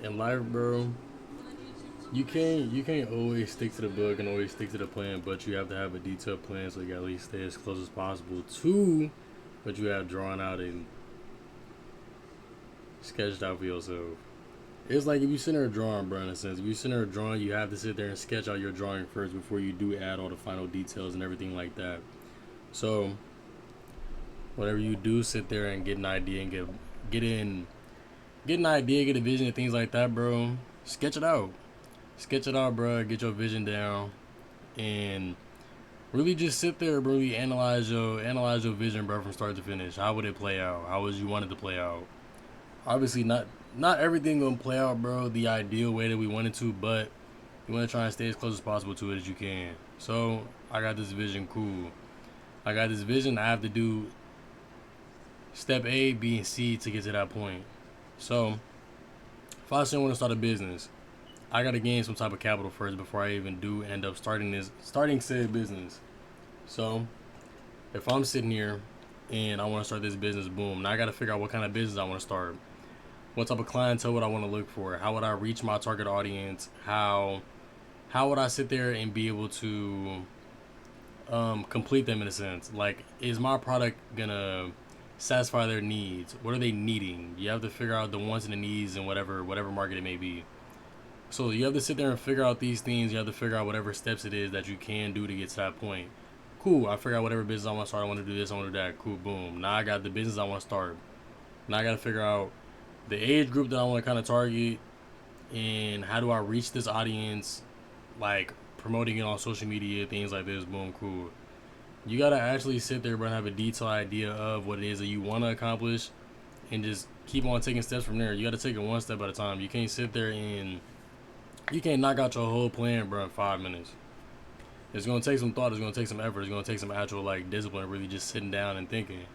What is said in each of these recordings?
In life, bro, you can't always stick to the book and always stick to the plan, but you have to have a detailed plan so you can at least stay as close as possible to what you have drawn out and sketched out for yourself. It's like if you sit there drawing, bro, in a sense. If you sit there drawing, you have to sit there and sketch out your drawing first before you do add all the final details and everything like that. So, whenever you do sit there and get an idea and get in get an idea, get a vision and things like that, bro, sketch it out. Sketch it out, bro. Get your vision down and really just sit there, bro. Really analyze your vision, bro, from start to finish. How would it play out? How would you want it to play out? Obviously, not everything gonna play out, bro, the ideal way that we want it to, but you want to try and stay as close as possible to it as you can. So I got this vision, cool. I got this vision. I have to do step A, B, and C to get to that point. So if I say I want to start a business, I gotta gain some type of capital first before I even do end up starting said business. So if I'm sitting here and I want to start this business, boom, now I gotta figure out what kind of business I want to start. What type of clientele would I want to look for? How would I reach my target audience? How would I sit there and be able to complete them in a sense? Like, is my product gonna satisfy their needs? What are they needing? You have to figure out the wants and the needs in whatever market it may be. So you have to sit there and figure out these things. You have to figure out whatever steps it is that you can do to get to that point. Cool. I figure out whatever business I want to start. I want to do this. I want to do that. Cool. Boom. Now I got the business I want to start. Now I got to figure out the age group that I want to kind of target and how do I reach this audience, like promoting it on social media, things like this. Boom. Cool. You gotta actually sit there, bro, and have a detailed idea of what it is that you want to accomplish, and just keep on taking steps from there. You gotta take it one step at a time. You can't sit there and you can't knock out your whole plan, bro, in 5 minutes. It's gonna take some thought. It's gonna take some effort. It's gonna take some actual like discipline, really just sitting down and thinking,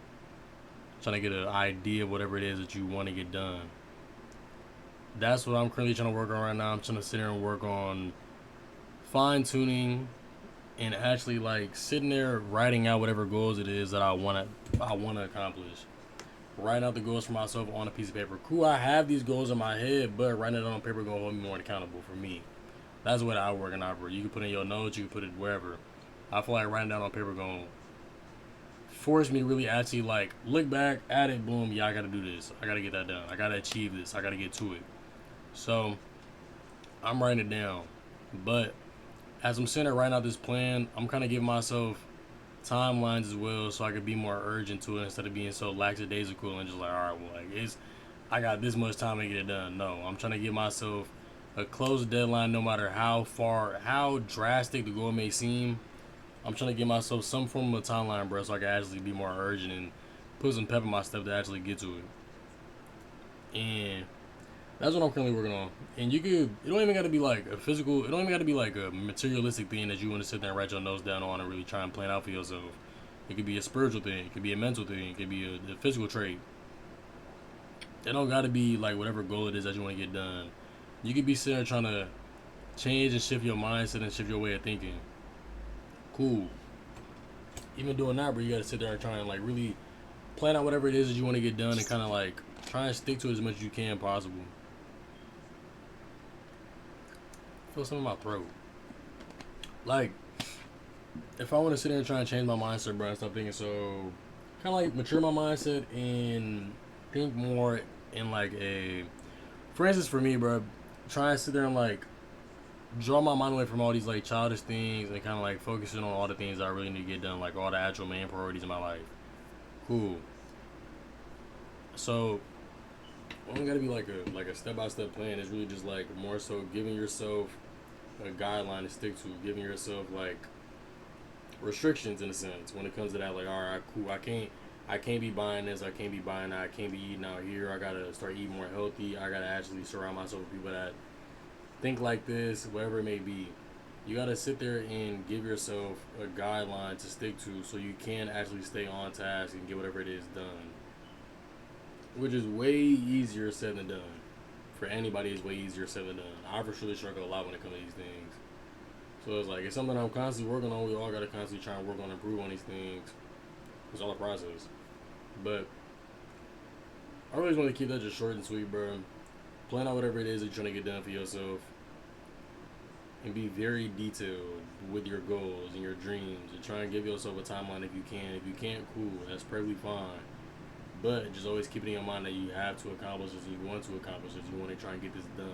trying to get an idea of whatever it is that you want to get done. That's what I'm currently trying to work on right now. I'm trying to sit here and work on fine tuning and actually like sitting there writing out whatever goals it is that I want to accomplish. Writing out the goals for myself on a piece of paper. Cool, I have these goals in my head, but writing it on paper gonna hold me more accountable for me. That's what I work and operate. You can put in your notes, you can put it wherever. I feel like writing down on paper gonna force me to really actually like look back at it. Boom, yeah, I gotta do this. I gotta get that done. I gotta achieve this. I gotta get to it. So I'm writing it down, but as I'm sitting there writing out this plan, I'm kind of giving myself timelines as well, so I could be more urgent to it instead of being so lackadaisical and just like, all right, well, like I got this much time to get it done. No, I'm trying to give myself a close deadline, no matter how drastic the goal may seem. I'm trying to give myself some form of a timeline, bro, so I can actually be more urgent and put some pep in my step to actually get to it. And that's what I'm currently working on. And it don't even got to be like a physical, it don't even got to be like a materialistic thing that you want to sit there and write your notes down on and really try and plan out for yourself. It could be a spiritual thing, it could be a mental thing, it could be a physical trait. It don't got to be like whatever goal it is that you want to get done. You could be sitting there trying to change and shift your mindset and shift your way of thinking. Cool. Even doing that, bro, you got to sit there and try and like really plan out whatever it is that you want to get done and kind of like try and stick to it as much as you can possible. I feel something in my throat. Like, if I want to sit there and try and change my mindset, bro, and stop thinking so, kind of like mature my mindset and think more in like for instance, for me, bro, try and sit there and like draw my mind away from all these like childish things and kind of like focusing on all the things that I really need to get done, like all the actual main priorities in my life. Cool. So, only gotta be like a step by step plan. It's really just like more so giving yourself a guideline to stick to, giving yourself like restrictions in a sense when it comes to that. Like, all right, cool, I can't be buying this, I can't be buying that, I can't be eating out here. I gotta start eating more healthy. I gotta actually surround myself with people that think like this, whatever it may be. You gotta sit there and give yourself a guideline to stick to, so you can actually stay on task and get whatever it is done, which is way easier said than done. For anybody, it's way easier said than done. I for sure struggle a lot when it comes to these things. So it's like it's something I'm constantly working on. We all gotta constantly try and work on and improve on these things. It's all a process. But I really just want to keep that just short and sweet, bro. Plan out whatever it is that you're trying to get done for yourself, and be very detailed with your goals and your dreams, and try and give yourself a timeline if you can. If you can't, cool, that's perfectly fine. But just always keep it in your mind that you have to accomplish this, and you want to accomplish this, you want to try and get this done.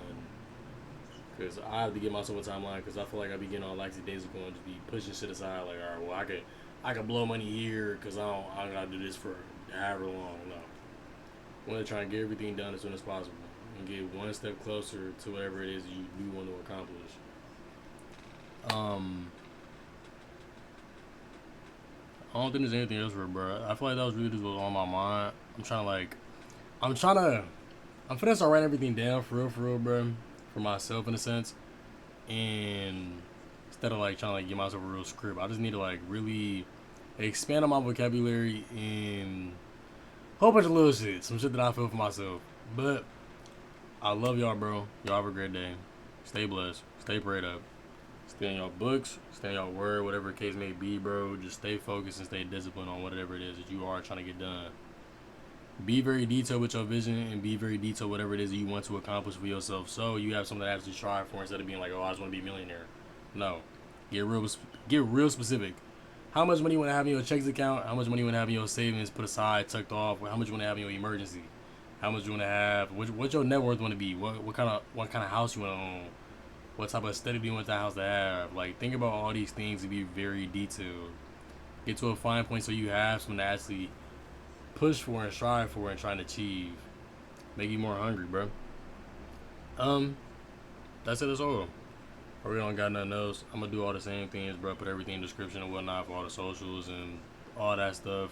Because I have to give myself a timeline, because I feel like I be getting all lackadaisical and just be pushing shit aside. Like, all right, well, I could blow money here because I don't gotta do this for however long. No, I want to try and get everything done as soon as possible and get one step closer to whatever it is you do want to accomplish. I don't think there's anything else for it, bro. I feel like that was really just what was on my mind. I'm finna start writing everything down for real, bro, for myself in a sense, and instead of like trying to like give myself a real script, I just need to like really expand on my vocabulary and a whole bunch of little shit, some shit that I feel for myself. But I love y'all, bro. Y'all have a great day. Stay blessed. Stay prayed up. Stay in your books. Stay in your word, whatever the case may be, bro. Just stay focused and stay disciplined on whatever it is that you are trying to get done. Be very detailed with your vision and be very detailed whatever it is that you want to accomplish for yourself, so you have something to actually strive for instead of being like, oh, I just want to be a millionaire. No. Get real specific. How much money you want to have in your checks account? How much money you want to have in your savings put aside, tucked off? How much you want to have in your emergency? How much you want to have? What your net worth want to be? What kind of house you want to own? What type of aesthetic do you want that house to have? Like, think about all these things and be very detailed. Get to a fine point so you have something to actually push for and strive for and trying to achieve. Make you more hungry, bro. That's it. That's all. I really don't got nothing else. I'm gonna do all the same things, bro. Put everything in the description and whatnot for all the socials and all that stuff.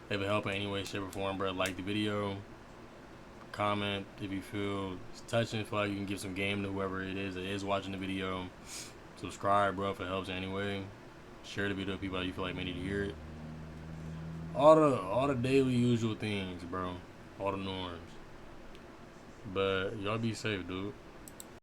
If it help in any way, shape, or form, bro, like the video. Comment if you feel it's touching. Feel like you can give some game to whoever it is that is watching the video. Subscribe, bro, if it helps in any way. Share the video to people that you feel like may need to hear it. All the daily usual things, bro. All the norms. But y'all be safe, dude.